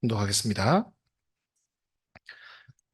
운동하겠습니다.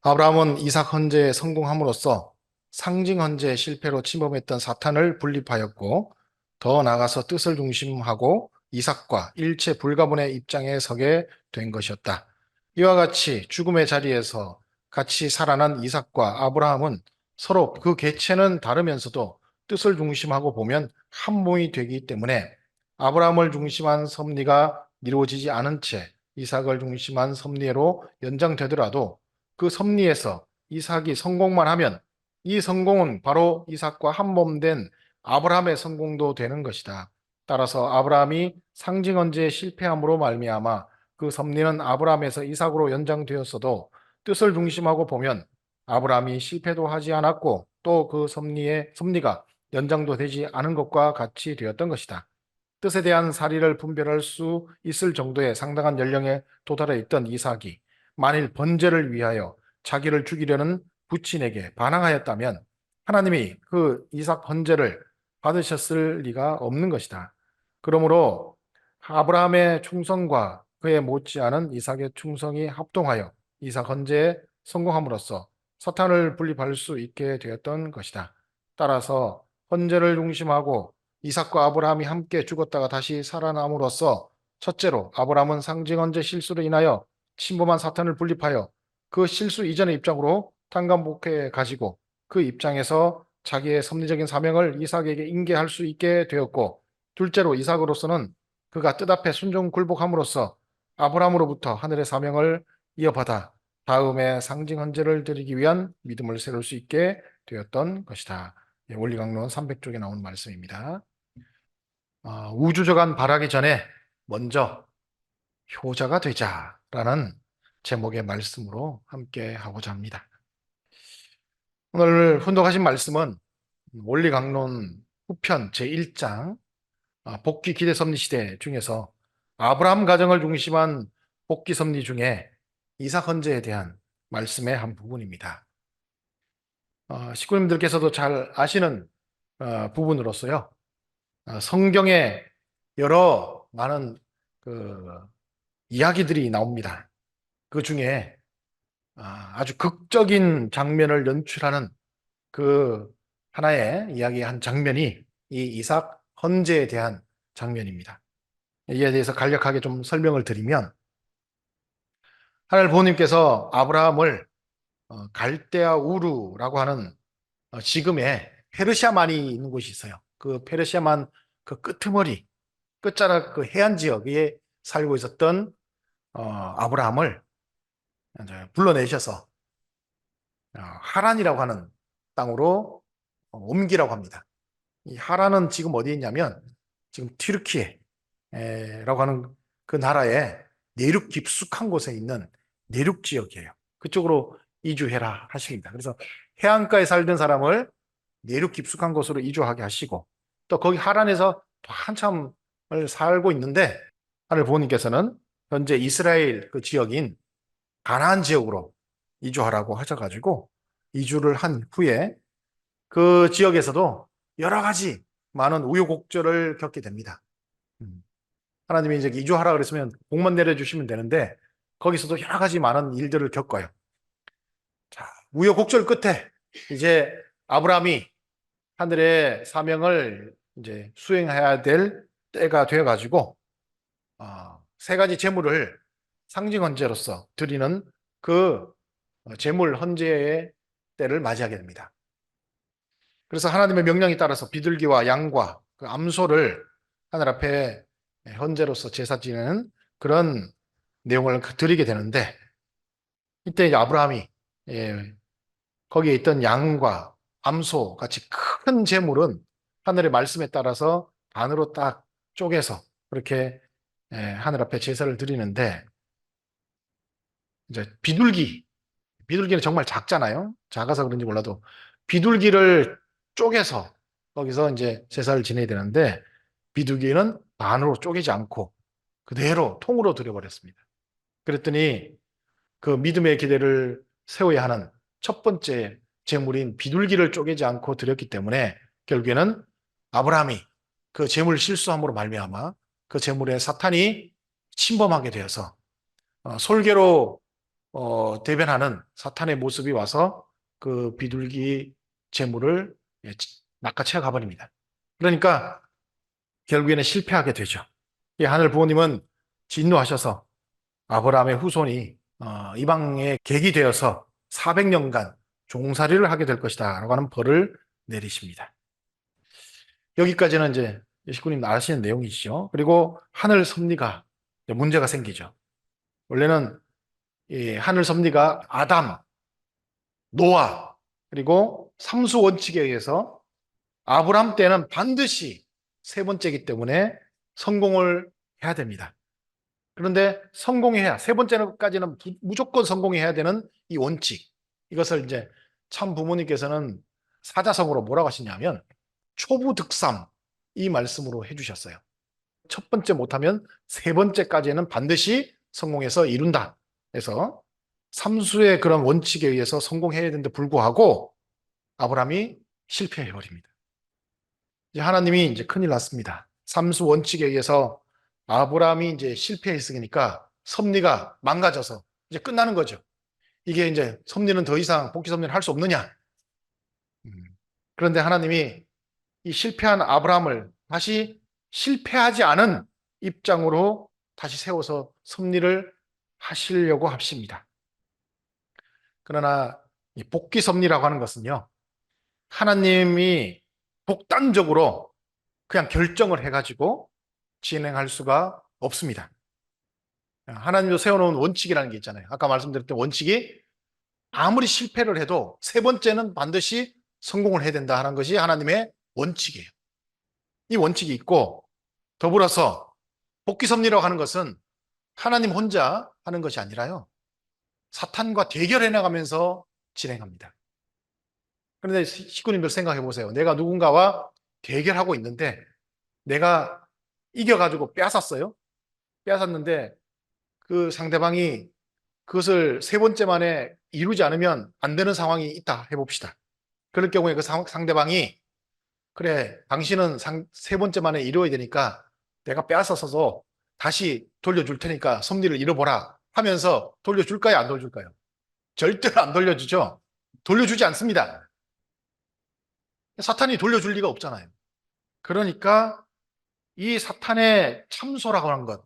아브라함은 이삭 헌재에 성공함으로써 상징 헌재의 실패로 침범했던 사탄을 분립하였고, 더 나아가서 뜻을 중심하고 이삭과 일체 불가분의 입장에 서게 된 것이었다. 이와 같이 죽음의 자리에서 같이 살아난 이삭과 아브라함은 서로 그 객체는 다르면서도 뜻을 중심하고 보면 한 몸이 되기 때문에 아브라함을 중심한 섭리가 이루어지지 않은 채 이삭을 중심한 섭리로 연장되더라도 그 섭리에서 이삭이 성공만 하면 이 성공은 바로 이삭과 한 몸 된 아브라함의 성공도 되는 것이다. 따라서 아브라함이 상징 언제에 실패함으로 말미암아 그 섭리는 아브라함에서 이삭으로 연장되었어도 뜻을 중심하고 보면 아브라함이 실패도 하지 않았고 또 그 섭리가 연장도 되지 않은 것과 같이 되었던 것이다. 뜻에 대한 사리를 분별할 수 있을 정도의 상당한 연령에 도달해 있던 이삭이 만일 번제를 위하여 자기를 죽이려는 부친에게 반항하였다면 하나님이 그 이삭 번제를 받으셨을 리가 없는 것이다. 그러므로 아브라함의 충성과 그에 못지않은 이삭의 충성이 합동하여 이삭 헌제에 성공함으로써 사탄을 분립할 수 있게 되었던 것이다. 따라서 헌제를 중심하고 이삭과 아브라함이 함께 죽었다가 다시 살아남으로써 첫째로 아브라함은 상징 헌재 실수로 인하여 침범한 사탄을 분립하여 그 실수 이전의 입장으로 탄감복해 가지고 그 입장에서 자기의 섭리적인 사명을 이삭에게 인계할 수 있게 되었고, 둘째로 이삭으로서는 그가 뜻앞에 순종 굴복함으로써 아브라함으로부터 하늘의 사명을 이어받아 다음에 상징 헌재를 드리기 위한 믿음을 세울 수 있게 되었던 것이다. 원리강론 300쪽에 나온 말씀입니다. 우주저간 바라기 전에 먼저 효자가 되자라는 제목의 말씀으로 함께 하고자 합니다. 오늘 훈독하신 말씀은 원리강론 후편 제1장 복귀 기대 섭리 시대 중에서 아브라함 가정을 중심한 복귀 섭리 중에 이삭 헌재에 대한 말씀의 한 부분입니다. 식구님들께서도 잘 아시는 부분으로서요. 성경에 여러 많은 그 이야기들이 나옵니다. 그 중에 아주 극적인 장면을 연출하는 그 하나의 이야기의 한 장면이 이 이삭 헌재에 대한 장면입니다. 이에 대해서 간략하게 좀 설명을 드리면, 하늘 부모님께서 아브라함을 갈대아 우르라고 하는 지금의 페르시아만이 있는 곳이 있어요. 그 페르시아만 그 끄트머리 끝자락 그 해안 지역에 살고 있었던 아브라함을 이제 불러내셔서 하란이라고 하는 땅으로 옮기라고 합니다. 이 하란은 지금 어디에 있냐면 지금 튀르키예라고 하는 그 나라의 내륙 깊숙한 곳에 있는 내륙 지역이에요. 그쪽으로 이주해라 하십니다. 그래서 해안가에 살던 사람을 내륙 깊숙한 곳으로 이주하게 하시고, 또 거기 하란에서 또 한참을 살고 있는데 하늘 부모님께서는 현재 이스라엘 그 지역인 가나안 지역으로 이주하라고 하셔가지고 이주를 한 후에 그 지역에서도 여러 가지 많은 우여곡절을 겪게 됩니다. 하나님이 이제 이주하라 그랬으면 복만 내려주시면 되는데 거기서도 여러 가지 많은 일들을 겪어요. 자, 우여곡절 끝에 이제 아브라함이 하늘의 사명을 이제 수행해야 될 때가 되어가지고 세 가지 제물을 상징 헌재로서 드리는 그 제물 헌재의 때를 맞이하게 됩니다. 그래서 하나님의 명령에 따라서 비둘기와 양과 그 암소를 하늘 앞에 헌재로서 제사 지내는 그런 내용을 드리게 되는데, 이때 이제 아브라함이 거기에 있던 양과 암소 같이 큰 제물은 하늘의 말씀에 따라서 반으로 딱 쪼개서 그렇게 하늘 앞에 제사를 드리는데, 이제 비둘기는 정말 작잖아요. 작아서 그런지 몰라도 비둘기를 쪼개서 거기서 이제 제사를 지내야 되는데, 비둘기는 반으로 쪼개지 않고 그대로 통으로 드려버렸습니다. 그랬더니 그 믿음의 기대를 세워야 하는 첫 번째 제물인 비둘기를 쪼개지 않고 드렸기 때문에 결국에는 아브라함이 그 제물 실수함으로 말미암아 그 제물에 사탄이 침범하게 되어서 솔개로 대변하는 사탄의 모습이 와서 그 비둘기 재물을 낚아채어 가버립니다. 그러니까 결국에는 실패하게 되죠. 이 하늘 부모님은 진노하셔서 아브라함의 후손이 이방에 객이 되어서 400년간 종살이를 하게 될 것이다 라고 하는 벌을 내리십니다. 여기까지는 이제 예시구님 아시는 내용이시죠. 그리고 하늘 섭리가 문제가 생기죠. 원래는 이 하늘 섭리가 아담, 노아, 그리고 삼수 원칙에 의해서 아브라함 때는 반드시 세 번째이기 때문에 성공을 해야 됩니다. 그런데 성공해야, 세 번째까지는 무조건 성공해야 되는 이 원칙. 이것을 이제 참 부모님께서는 사자성어로 뭐라고 하시냐면 초부득삼 이 말씀으로 해주셨어요. 첫 번째 못하면 세 번째까지는 반드시 성공해서 이룬다. 그래서 삼수의 그런 원칙에 의해서 성공해야 되는데 불구하고 아브라함이 실패해버립니다. 이제 하나님이 이제 큰일 났습니다. 삼수 원칙에 의해서 아브라함이 이제 실패했으니까 섭리가 망가져서 이제 끝나는 거죠. 이게 이제 섭리는 더 이상 복귀 섭리를 할 수 없느냐. 그런데 하나님이 이 실패한 아브라함을 다시 실패하지 않은 입장으로 다시 세워서 섭리를 하시려고 하십니다. 그러나 이 복귀 섭리라고 하는 것은요, 하나님이 독단적으로 그냥 결정을 해가지고 진행할 수가 없습니다. 하나님도 세워놓은 원칙이라는 게 있잖아요. 아까 말씀드렸던 원칙이 아무리 실패를 해도 세 번째는 반드시 성공을 해야 된다 하는 것이 하나님의 원칙이에요. 이 원칙이 있고 더불어서 복귀 섭리라고 하는 것은 하나님 혼자 하는 것이 아니라요, 사탄과 대결해 나가면서 진행합니다. 그런데 식구님들 생각해 보세요. 내가 누군가와 대결하고 있는데 내가 이겨가지고 빼앗았어요. 빼앗았는데 그 상대방이 그것을 세 번째 만에 이루지 않으면 안 되는 상황이 있다 해봅시다. 그럴 경우에 그 상대방이 그래, 당신은 세 번째 만에 이루어야 되니까 내가 빼앗아서도 다시 돌려줄 테니까 섭리를 이뤄보라 하면서 돌려줄까요? 안 돌려줄까요? 절대로 안 돌려주죠. 돌려주지 않습니다. 사탄이 돌려줄 리가 없잖아요. 그러니까 이 사탄의 참소라고 하는 것,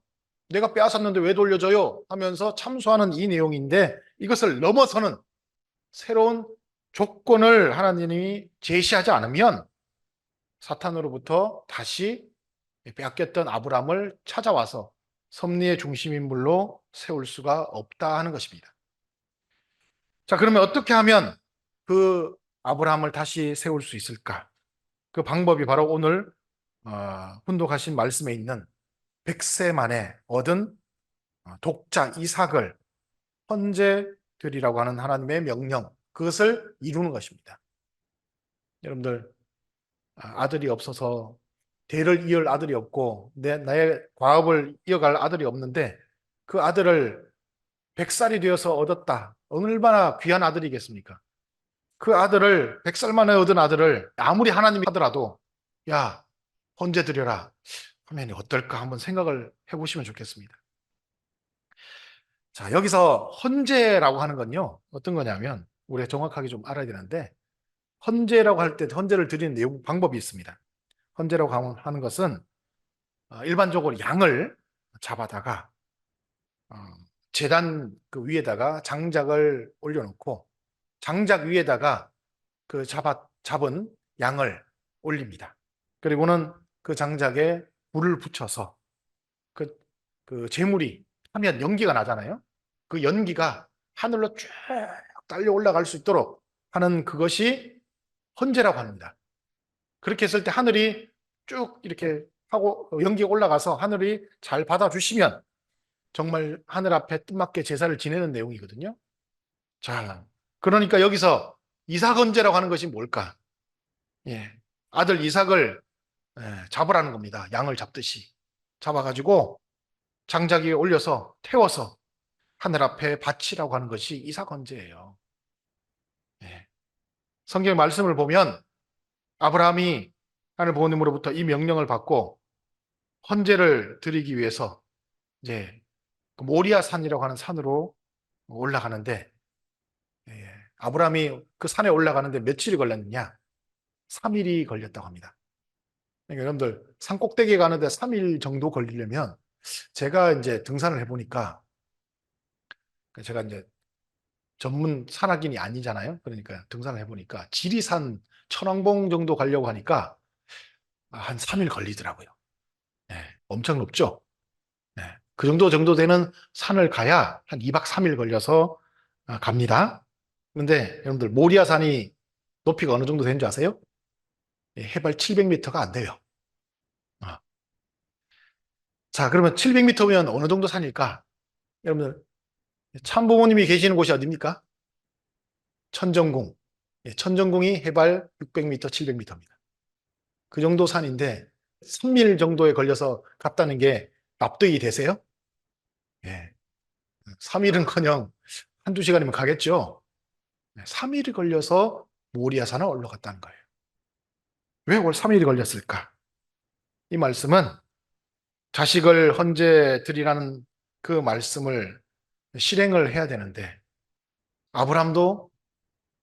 내가 빼앗았는데 왜 돌려줘요? 하면서 참소하는 이 내용인데 이것을 넘어서는 새로운 조건을 하나님이 제시하지 않으면 사탄으로부터 다시 빼앗겼던 아브라함을 찾아와서 섭리의 중심인물로 세울 수가 없다 하는 것입니다. 자, 그러면 어떻게 하면 그 아브라함을 다시 세울 수 있을까? 그 방법이 바로 오늘 훈독하신 말씀에 있는 100세 만에 얻은 독자 이삭을 헌재 드리라고 하는 하나님의 명령, 그것을 이루는 것입니다. 여러분들, 아들이 없어서 대를 이을 아들이 없고 나의 과업을 이어갈 아들이 없는데 그 아들을 100살이 되어서 얻었다. 얼마나 귀한 아들이겠습니까? 그 아들을 100살 만에 얻은 아들을 아무리 하나님이 하더라도 야, 헌재 드려라 하면 어떨까 한번 생각을 해보시면 좋겠습니다. 자, 여기서 헌재라고 하는 건요, 어떤 거냐면 우리가 정확하게 좀 알아야 되는데, 헌재라고 할 때 헌재를 드리는 내용 방법이 있습니다. 헌재라고 하는 것은 일반적으로 양을 잡아다가 제단 그 위에다가 장작을 올려놓고 장작 위에다가 그 잡은 양을 올립니다. 그리고는 그 장작에 불을 붙여서 그 재물이 하면 연기가 나잖아요. 그 연기가 하늘로 쭉 달려 올라갈 수 있도록 하는 그것이 헌재라고 합니다. 그렇게 했을 때 하늘이 쭉 이렇게 하고 연기가 올라가서 하늘이 잘 받아주시면 정말 하늘 앞에 뜻맞게 제사를 지내는 내용이거든요. 자, 그러니까 여기서 이삭 헌재라고 하는 것이 뭘까? 예, 아들 이삭을 잡으라는 겁니다. 양을 잡듯이 잡아가지고 장작 위에 올려서 태워서 하늘 앞에 바치라고 하는 것이 이삭 헌재예요. 예. 성경 말씀을 보면 아브라함이 하늘 부모님으로부터 이 명령을 받고 헌재를 드리기 위해서 이제 그 모리아 산이라고 하는 산으로 올라가는데, 아브라함이 그 산에 올라가는데 며칠이 걸렸느냐? 3일이 걸렸다고 합니다. 그러니까 여러분들 산 꼭대기에 가는데 3일 정도 걸리려면, 제가 이제 등산을 해보니까, 제가 이제 전문 산악인이 아니잖아요. 그러니까 등산을 해보니까 지리산 천왕봉 정도 가려고 하니까 한 3일 걸리더라고요. 엄청 높죠? 그 정도 되는 산을 가야 한 2박 3일 걸려서 갑니다. 그런데 여러분들 모리아산이 높이가 어느 정도 되는 줄 아세요? 해발 700m가 안 돼요. 어. 자, 그러면 700m면 어느 정도 산일까? 여러분들 참부모님이 계시는 곳이 어디입니까? 천정궁. 천정궁이 해발 600m, 700m입니다. 그 정도 산인데 3일 정도에 걸려서 갔다는 게 납득이 되세요? 예. 3일은커녕 한두 시간이면 가겠죠. 3일이 걸려서 모리아산을 올라갔다는 거예요. 왜 3일이 걸렸을까? 이 말씀은 자식을 헌재 드리라는 그 말씀을 실행을 해야 되는데, 아브람도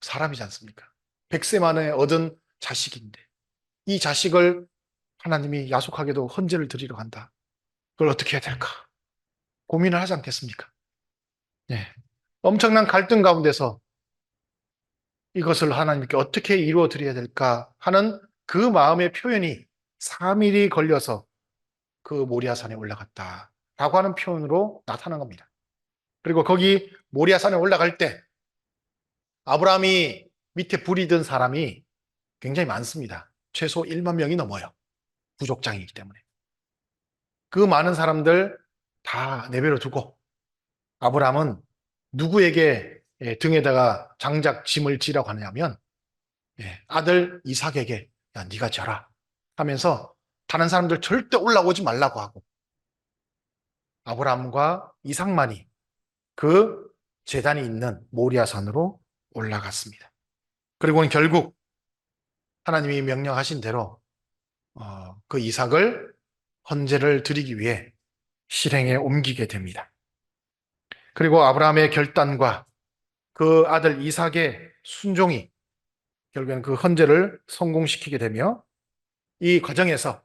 사람이지 않습니까? 100세 만에 얻은 자식인데 이 자식을 하나님이 야속하게도 헌재를 드리러 간다. 그걸 어떻게 해야 될까? 고민을 하지 않겠습니까? 예. 엄청난 갈등 가운데서 이것을 하나님께 어떻게 이루어 드려야 될까 하는 그 마음의 표현이 3일이 걸려서 그 모리아산에 올라갔다라고 하는 표현으로 나타난 겁니다. 그리고 거기 모리아산에 올라갈 때 아브라함이 밑에 불이 든 사람이 굉장히 많습니다. 최소 1만 명이 넘어요. 부족장이기 때문에. 그 많은 사람들 다 내버려 두고 아브라함은 누구에게 등에다가 장작 짐을 지라고 하냐면 아들 이삭에게 야 네가 져라 하면서 다른 사람들 절대 올라오지 말라고 하고 아브라함과 이삭만이 그 제단이 있는 모리아산으로 올라갔습니다. 그리고는 결국 하나님이 명령하신 대로 그 이삭을 헌제를 드리기 위해 실행에 옮기게 됩니다. 그리고 아브라함의 결단과 그 아들 이삭의 순종이 결국에는 그 헌제를 성공시키게 되며 이 과정에서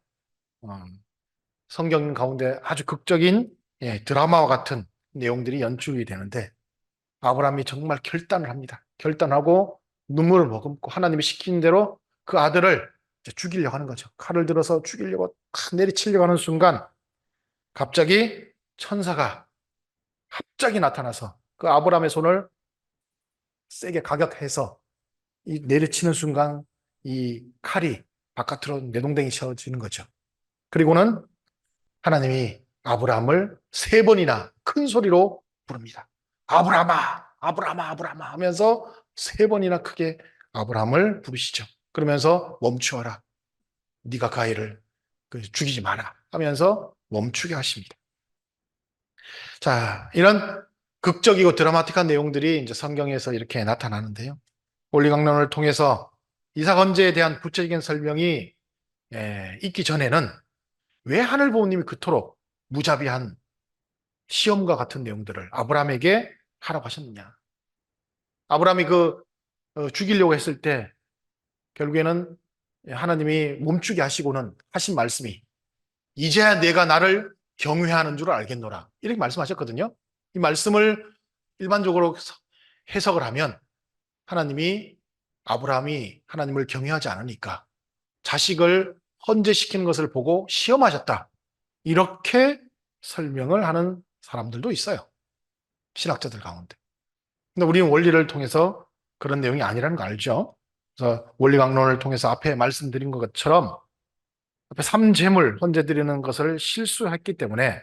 성경 가운데 아주 극적인 드라마와 같은 내용들이 연출이 되는데 아브라함이 정말 결단을 합니다. 결단하고 눈물을 머금고 하나님이 시킨 대로 그 아들을 죽이려고 하는 거죠. 칼을 들어서 죽이려고 내리치려고 하는 순간 갑자기 천사가 갑자기 나타나서 그 아브라함의 손을 세게 가격해서 이 내리치는 순간 이 칼이 바깥으로 내동댕이 쳐지는 거죠. 그리고는 하나님이 아브라함을 3번이나 큰 소리로 부릅니다. 아브라함아, 아브라함아, 아브라함아 하면서 3번이나 크게 아브라함을 부르시죠. 그러면서 멈추어라. 네가 그 아이를 죽이지 마라 하면서 멈추게 하십니다. 자, 이런 극적이고 드라마틱한 내용들이 이제 성경에서 이렇게 나타나는데요. 원리강론을 통해서 이삭 헌제에 대한 구체적인 설명이 있기 전에는 왜 하늘 부모님이 그토록 무자비한 시험과 같은 내용들을 아브라함에게 하라고 하셨느냐. 아브라함이 죽이려고 했을 때 결국에는 하나님이 멈추게 하시고는 하신 말씀이 이제야 내가 나를 경외하는 줄 알겠노라. 이렇게 말씀하셨거든요. 이 말씀을 일반적으로 해석을 하면 아브라함이 하나님을 경외하지 않으니까 자식을 헌재시키는 것을 보고 시험하셨다. 이렇게 설명을 하는 사람들도 있어요. 신학자들 가운데. 근데 우리는 원리를 통해서 그런 내용이 아니라는 거 알죠? 그래서 원리강론을 통해서 앞에 말씀드린 것처럼 앞에 3제물 헌재 드리는 것을 실수했기 때문에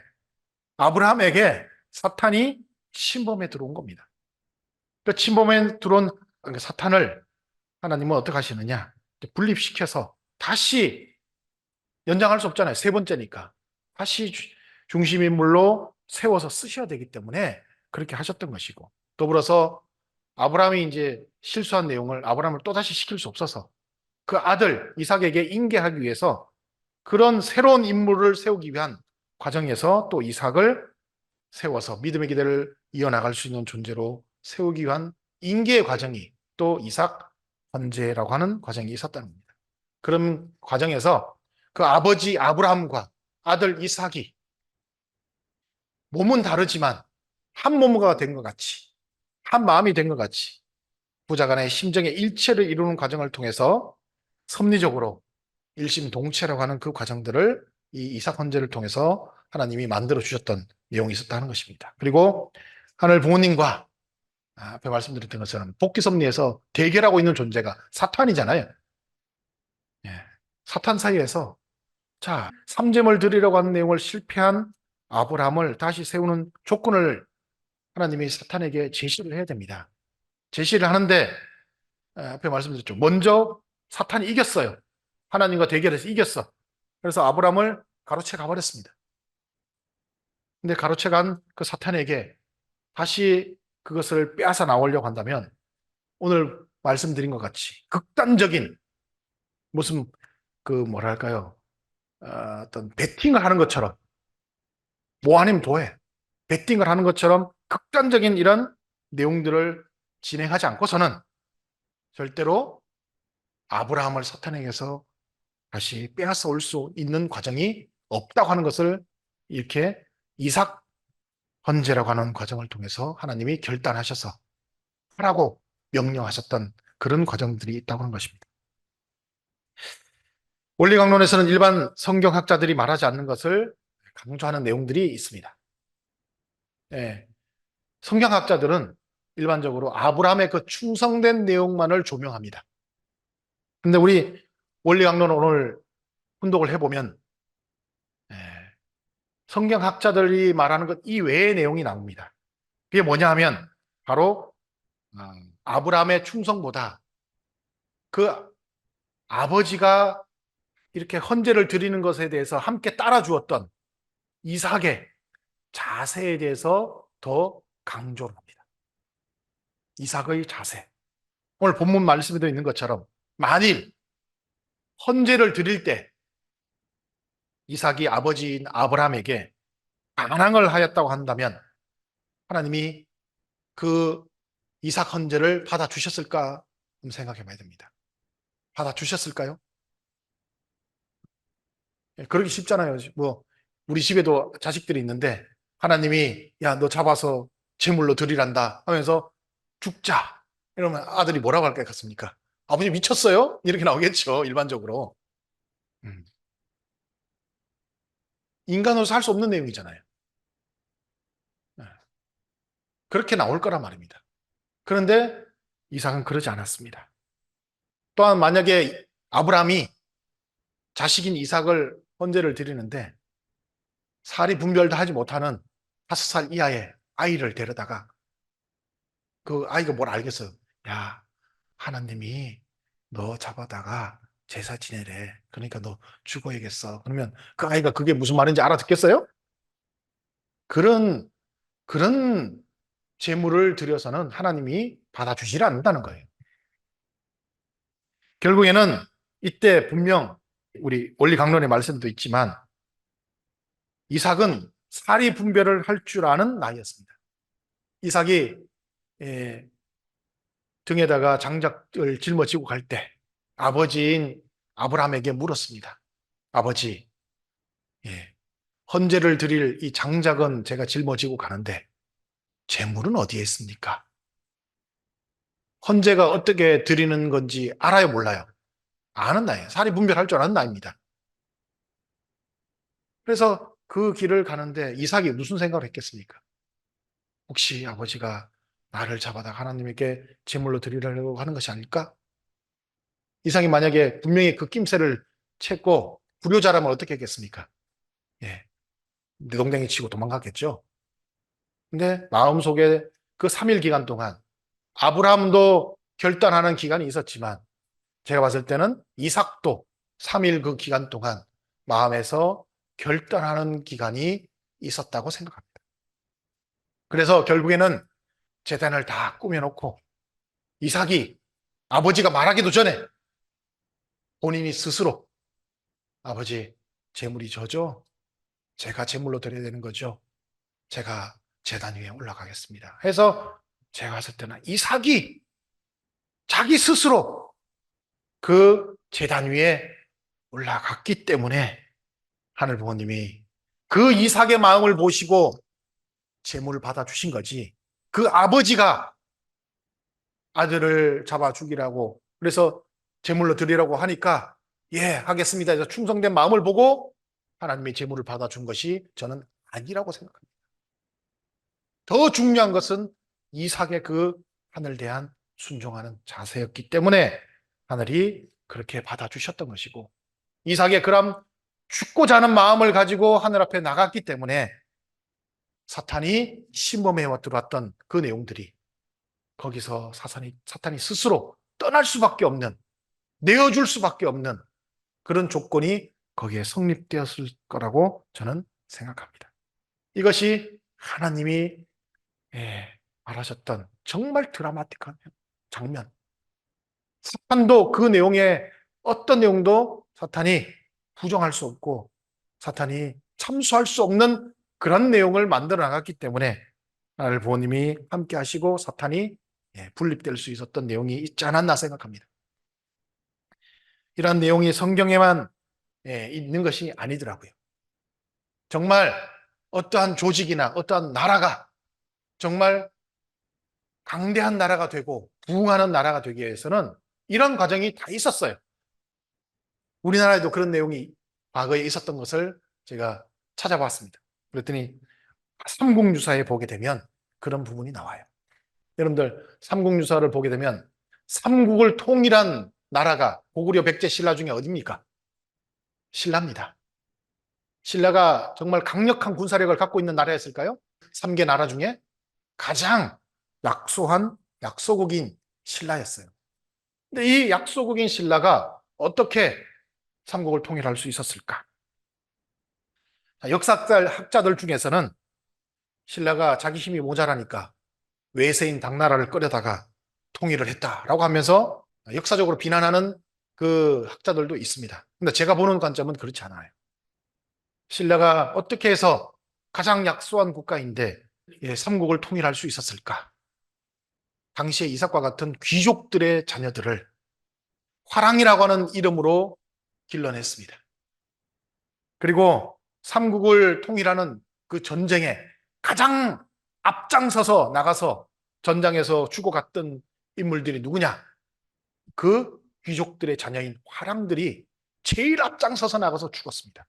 아브라함에게 사탄이 침범해 들어온 겁니다. 그 침범해 들어온 사탄을 하나님은 어떻게 하시느냐? 분립시켜서 다시 연장할 수 없잖아요. 3번째니까. 다시 중심 인물로 세워서 쓰셔야 되기 때문에 그렇게 하셨던 것이고, 더불어서 아브라함이 이제 실수한 내용을 아브라함을 또다시 시킬 수 없어서 그 아들 이삭에게 인계하기 위해서 그런 새로운 인물을 세우기 위한 과정에서 또 이삭을 세워서 믿음의 기대를 이어나갈 수 있는 존재로 세우기 위한 인계의 과정이 또 이삭 헌재라고 하는 과정이 있었다는 겁니다. 그런 과정에서 그 아버지 아브라함과 아들 이삭이 몸은 다르지만 한 몸무가 된 것 같이, 한 마음이 된 것 같이 부자간의 심정의 일체를 이루는 과정을 통해서 섭리적으로 일심동체라고 하는 그 과정들을 이 이삭 헌재를 통해서 하나님이 만들어 주셨던 내용이 있었다는 것입니다. 그리고 하늘 부모님과 앞에 말씀드렸던 것처럼 복귀 섭리에서 대결하고 있는 존재가 사탄이잖아요. 예. 사탄 사이에서 자, 삼재물 드리려고 하는 내용을 실패한 아브라함을 다시 세우는 조건을 하나님이 사탄에게 제시를 해야 됩니다. 제시를 하는데 앞에 말씀드렸죠. 먼저 사탄이 이겼어요. 하나님과 대결해서 이겼어. 그래서 아브라함을 가로채 가버렸습니다. 근데 가로채 간 그 사탄에게 다시 그것을 빼앗아 나오려고 한다면 오늘 말씀드린 것 같이 극단적인 무슨 그 뭐랄까요? 어떤 베팅을 하는 것처럼 뭐 아니면 도해 베팅을 하는 것처럼 극단적인 이런 내용들을 진행하지 않고서는 절대로 아브라함을 사탄에게서 다시 빼앗아 올 수 있는 과정이 없다고 하는 것을 이렇게 이삭 헌재라고 하는 과정을 통해서 하나님이 결단하셔서 하라고 명령하셨던 그런 과정들이 있다고 하는 것입니다. 원리강론에서는 일반 성경학자들이 말하지 않는 것을 강조하는 내용들이 있습니다. 예, 성경학자들은 일반적으로 아브라함의 그 충성된 내용만을 조명합니다. 근데 우리 원리강론 오늘 훈독을 해보면 예, 성경학자들이 말하는 것 이외의 내용이 나옵니다. 그게 뭐냐 하면 바로 아브라함의 충성보다 그 아버지가 이렇게 헌재를 드리는 것에 대해서 함께 따라주었던 이삭의 자세에 대해서 더 강조를 합니다. 이삭의 자세. 오늘 본문 말씀에도 있는 것처럼 만일 헌재를 드릴 때 이삭이 아버지인 아브라함에게 반항을 하였다고 한다면 하나님이 그 이삭 헌재를 받아주셨을까 생각해 봐야 됩니다. 받아주셨을까요? 그러기 쉽잖아요. 뭐 우리 집에도 자식들이 있는데 하나님이 야, 너 잡아서 제물로 드리란다 하면서 죽자. 이러면 아들이 뭐라고 할 것 같습니까? 아버지 미쳤어요? 이렇게 나오겠죠. 일반적으로. 음. 인간으로서 할 수 없는 내용이잖아요. 네. 그렇게 나올 거란 말입니다. 그런데 이삭은 그러지 않았습니다. 또한 만약에 아브라함이 자식인 이삭을 헌재를 드리는데 사리 분별도 하지 못하는 5살 이하의 아이를 데려다가 그 아이가 뭘 알겠어요. 야, 하나님이 너 잡아다가 제사 지내래. 그러니까 너 죽어야겠어. 그러면 그 아이가 그게 무슨 말인지 알아듣겠어요? 그런 제물을 드려서는 하나님이 받아주질 않는다는 거예요. 결국에는 이때 분명 우리 원리 강론의 말씀도 있지만 이삭은 사리 분별을 할 줄 아는 나이였습니다. 이삭이 등에다가 장작을 짊어지고 갈 때 아버지인 아브라함에게 물었습니다. 아버지, 헌재를 드릴 이 장작은 제가 짊어지고 가는데 재물은 어디에 있습니까? 헌재가 어떻게 드리는 건지 알아요, 몰라요? 아는 나이에요. 사리 분별할 줄 아는 나이입니다. 그래서 그 길을 가는데 이삭이 무슨 생각을 했겠습니까? 혹시 아버지가 나를 잡아다 하나님에게 제물로 드리려고 하는 것이 아닐까? 이삭이 만약에 분명히 그 낌새를 챘고 불효자라면 어떻게 했겠습니까? 예, 내동댕이 치고 도망갔겠죠. 근데 마음속에 그 3일 기간 동안 아브라함도 결단하는 기간이 있었지만 제가 봤을 때는 이삭도 3일 그 기간 동안 마음에서 결단하는 기간이 있었다고 생각합니다. 그래서 결국에는 제단을 다 꾸며놓고 이삭이 아버지가 말하기도 전에 본인이 스스로 아버지, 재물이 저죠? 제가 제물로 드려야 되는 거죠? 제가 제단 위에 올라가겠습니다. 해서 제가 봤을 때는 이삭이 자기 스스로 그 제단 위에 올라갔기 때문에 하늘 부모님이 그 이삭의 마음을 보시고 제물을 받아주신 거지. 그 아버지가 아들을 잡아 죽이라고 그래서 제물로 드리라고 하니까 예, 하겠습니다. 해서 충성된 마음을 보고 하나님의 제물을 받아준 것이 저는 아니라고 생각합니다. 더 중요한 것은 이삭의 그 하늘 대한 순종하는 자세였기 때문에 하늘이 그렇게 받아주셨던 것이고 이삭의 그런 죽고자 하는 마음을 가지고 하늘 앞에 나갔기 때문에 사탄이 심범해 들어왔던 그 내용들이 거기서 사탄이 스스로 떠날 수밖에 없는, 내어줄 수밖에 없는 그런 조건이 거기에 성립되었을 거라고 저는 생각합니다. 이것이 하나님이 말하셨던 정말 드라마틱한 장면. 사탄도 그 내용에 어떤 내용도 사탄이 부정할 수 없고 사탄이 참수할 수 없는 그런 내용을 만들어 나갔기 때문에 하늘 부모님이 함께 하시고 사탄이 분립될 수 있었던 내용이 있지 않았나 생각합니다. 이런 내용이 성경에만 있는 것이 아니더라고요. 정말 어떠한 조직이나 어떠한 나라가 정말 강대한 나라가 되고 부흥하는 나라가 되기 위해서는 이런 과정이 다 있었어요. 우리나라에도 그런 내용이 과거에 있었던 것을 제가 찾아봤습니다. 그랬더니 삼국유사에 보게 되면 그런 부분이 나와요. 여러분들 삼국유사를 보게 되면 삼국을 통일한 나라가 고구려 백제 신라 중에 어디입니까? 신라입니다. 신라가 정말 강력한 군사력을 갖고 있는 나라였을까요? 3개 나라 중에 가장 약소한 약소국인 신라였어요. 근데 이 약소국인 신라가 어떻게 삼국을 통일할 수 있었을까? 역사학자들 중에서는 신라가 자기 힘이 모자라니까 외세인 당나라를 끌어다가 통일을 했다라고 하면서 역사적으로 비난하는 그 학자들도 있습니다. 근데 제가 보는 관점은 그렇지 않아요. 신라가 어떻게 해서 가장 약소한 국가인데 삼국을 통일할 수 있었을까? 당시에 이삭과 같은 귀족들의 자녀들을 화랑이라고 하는 이름으로 길러냈습니다. 그리고 삼국을 통일하는 그 전쟁에 가장 앞장서서 나가서 전장에서 죽어갔던 인물들이 누구냐? 그 귀족들의 자녀인 화랑들이 제일 앞장서서 나가서 죽었습니다.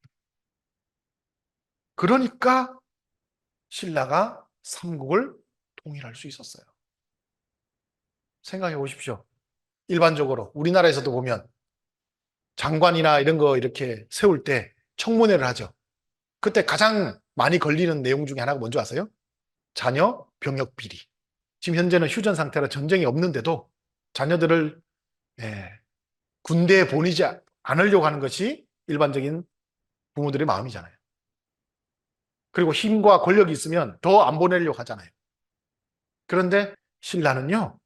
그러니까 신라가 삼국을 통일할 수 있었어요. 생각해 보십시오. 일반적으로 우리나라에서도 보면 장관이나 이런 거 이렇게 세울 때 청문회를 하죠. 그때 가장 많이 걸리는 내용 중에 하나가 뭔지 아세요? 자녀 병역 비리. 지금 현재는 휴전 상태라 전쟁이 없는데도 자녀들을 군대에 보내지 않으려고 하는 것이 일반적인 부모들의 마음이잖아요. 그리고 힘과 권력이 있으면 더 안 보내려고 하잖아요. 그런데 신라는요,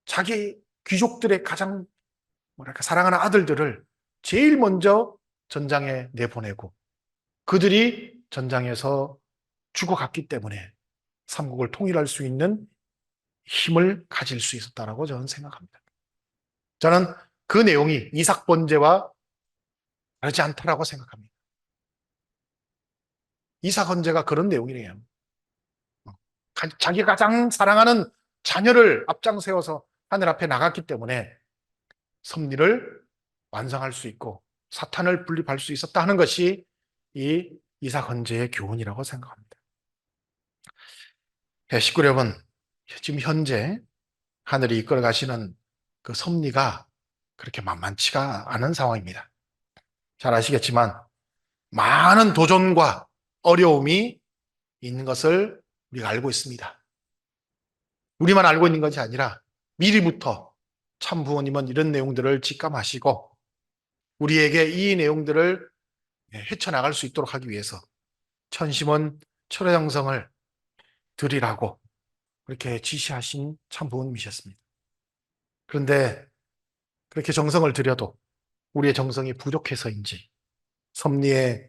자기 귀족들의 가장 사랑하는 아들들을 제일 먼저 전장에 내보내고 그들이 전장에서 죽어갔기 때문에 삼국을 통일할 수 있는 힘을 가질 수 있었다라고 저는 생각합니다. 저는 그 내용이 이삭 번제와 다르지 않다라고 생각합니다. 이삭 번제가 그런 내용이래요. 자기가 가장 사랑하는 자녀를 앞장 세워서 하늘 앞에 나갔기 때문에 섭리를 완성할 수 있고 사탄을 분립할 수 있었다 하는 것이 이 이삭 번제의 교훈이라고 생각합니다. 식구 여러분, 지금 현재 하늘이 이끌어 가시는 그 섭리가 그렇게 만만치가 않은 상황입니다. 잘 아시겠지만 많은 도전과 어려움이 있는 것을 우리가 알고 있습니다. 우리만 알고 있는 것이 아니라 미리부터 참 부모님은 이런 내용들을 직감하시고 우리에게 이 내용들을 헤쳐나갈 수 있도록 하기 위해서 천심원 철회정성을 드리라고 그렇게 지시하신 참 부모님이셨습니다. 그런데 그렇게 정성을 들여도 우리의 정성이 부족해서인지 섭리의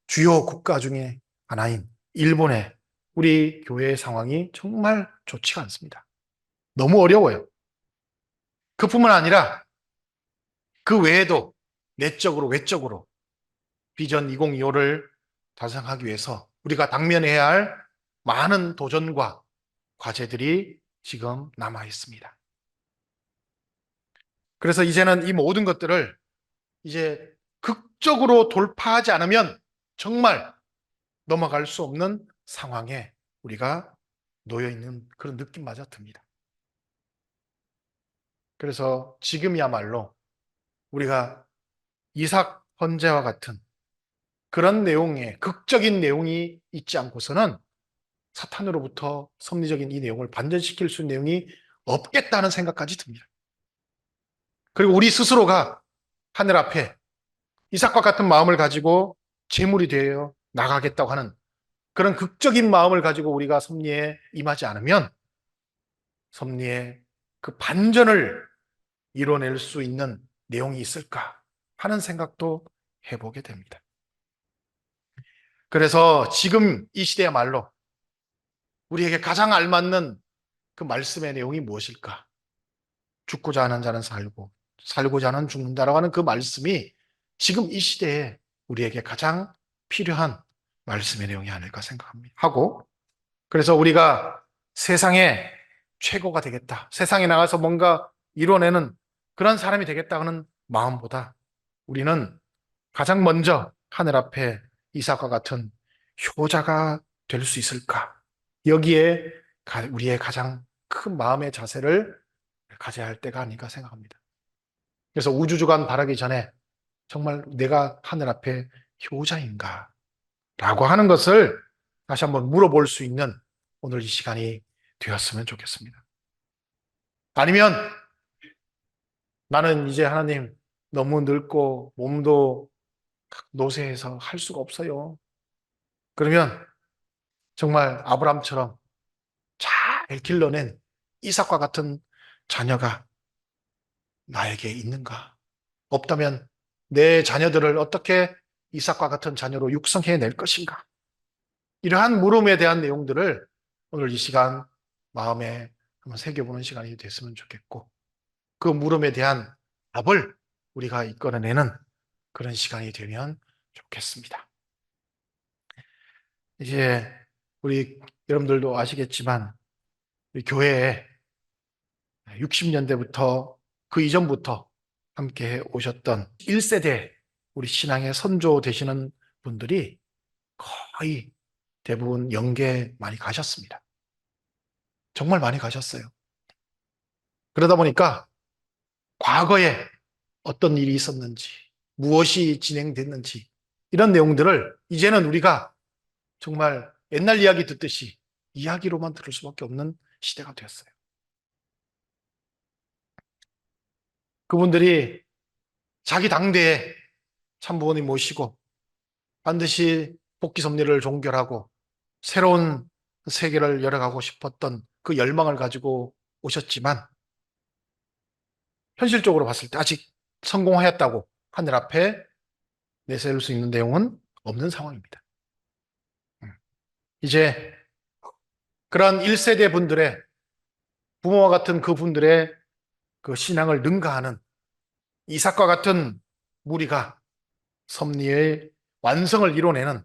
주요 국가 중에 하나인 일본에 우리 교회의 상황이 정말 좋지가 않습니다. 너무 어려워요. 그뿐만 아니라 그 외에도 내적으로 외적으로 비전 2025를 달성하기 위해서 우리가 당면해야 할 많은 도전과 과제들이 지금 남아 있습니다. 그래서 이제는 이 모든 것들을 이제 극적으로 돌파하지 않으면 정말 넘어갈 수 없는 상황에 우리가 놓여 있는 그런 느낌마저 듭니다. 그래서 지금이야말로 우리가 이삭 헌재와 같은 그런 내용의 극적인 내용이 있지 않고서는 사탄으로부터 섭리적인 이 내용을 반전시킬 수 있는 내용이 없겠다는 생각까지 듭니다. 그리고 우리 스스로가 하늘 앞에 이삭과 같은 마음을 가지고 제물이 되어 나가겠다고 하는 그런 극적인 마음을 가지고 우리가 섭리에 임하지 않으면 섭리의 그 반전을 이뤄낼 수 있는 내용이 있을까 하는 생각도 해보게 됩니다. 그래서 지금 이 시대야말로 우리에게 가장 알맞는 그 말씀의 내용이 무엇일까? 죽고자 하는 자는 살고, 살고자 하는 죽는다라고 하는 그 말씀이 지금 이 시대에 우리에게 가장 필요한 말씀의 내용이 아닐까 생각합니다. 하고, 그래서 우리가 세상의 최고가 되겠다. 세상에 나가서 뭔가 이뤄내는 그런 사람이 되겠다 하는 마음보다 우리는 가장 먼저 하늘 앞에 이삭과 같은 효자가 될 수 있을까? 여기에 우리의 가장 큰 마음의 자세를 가져야 할 때가 아닌가 생각합니다. 그래서 우주주간 바라기 전에 정말 내가 하늘 앞에 효자인가? 라고 하는 것을 다시 한번 물어볼 수 있는 오늘 이 시간이 되었으면 좋겠습니다. 아니면 나는 이제 하나님 너무 늙고 몸도 노쇠해서 할 수가 없어요. 그러면 정말 아브람처럼 잘 길러낸 이삭과 같은 자녀가 나에게 있는가? 없다면 내 자녀들을 어떻게 이삭과 같은 자녀로 육성해낼 것인가? 이러한 물음에 대한 내용들을 오늘 이 시간 마음에 한번 새겨보는 시간이 됐으면 좋겠고 그 물음에 대한 답을 우리가 이끌어내는 그런 시간이 되면 좋겠습니다. 이제 우리 여러분들도 아시겠지만 우리 교회에 60년대부터 그 이전부터 함께 오셨던 1세대 우리 신앙의 선조 되시는 분들이 거의 대부분 영계 많이 가셨습니다. 정말 많이 가셨어요. 그러다 보니까 과거에 어떤 일이 있었는지, 무엇이 진행됐는지 이런 내용들을 이제는 우리가 정말 옛날 이야기 듣듯이 이야기로만 들을 수밖에 없는 시대가 되었어요. 그분들이 자기 당대에 참부원이 모시고 반드시 복귀 섭리를 종결하고 새로운 세계를 열어가고 싶었던 그 열망을 가지고 오셨지만 현실적으로 봤을 때 아직 성공하였다고 하늘 앞에 내세울 수 있는 내용은 없는 상황입니다. 이제 그런 1세대 분들의 부모와 같은 그분들의 그 신앙을 능가하는 이삭과 같은 무리가 섭리의 완성을 이뤄내는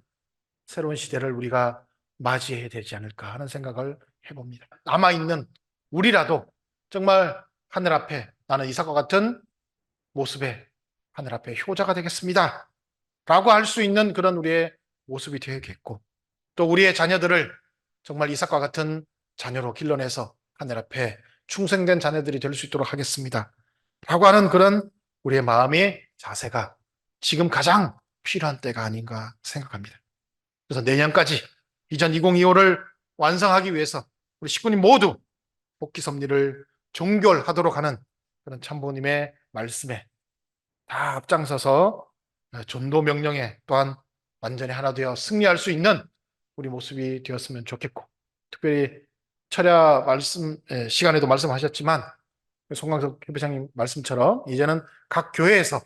새로운 시대를 우리가 맞이해야 되지 않을까 하는 생각을 해봅니다. 남아있는 우리라도 정말 하늘 앞에 나는 이삭과 같은 모습에 하늘 앞에 효자가 되겠습니다. 라고 할 수 있는 그런 우리의 모습이 되겠고 또 우리의 자녀들을 정말 이삭과 같은 자녀로 길러내서 하늘 앞에 충성된 자녀들이 될 수 있도록 하겠습니다. 라고 하는 그런 우리의 마음의 자세가 지금 가장 필요한 때가 아닌가 생각합니다. 그래서 내년까지 비전 2025를 완성하기 위해서 우리 식구님 모두 복귀 섭리를 종결하도록 하는 그런 참부님의 말씀에 다 앞장서서 전도 명령에 또한 완전히 하나 되어 승리할 수 있는 우리 모습이 되었으면 좋겠고 특별히 철야 말씀 시간에도 말씀하셨지만 송광석 회장님 말씀처럼 이제는 각 교회에서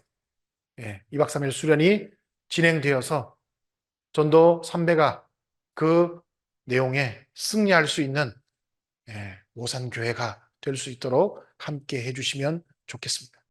2박 3일 수련이 진행되어서 전도 3배가 그 내용에 승리할 수 있는 오산교회가 될 수 있도록 함께 해주시면 좋겠습니다.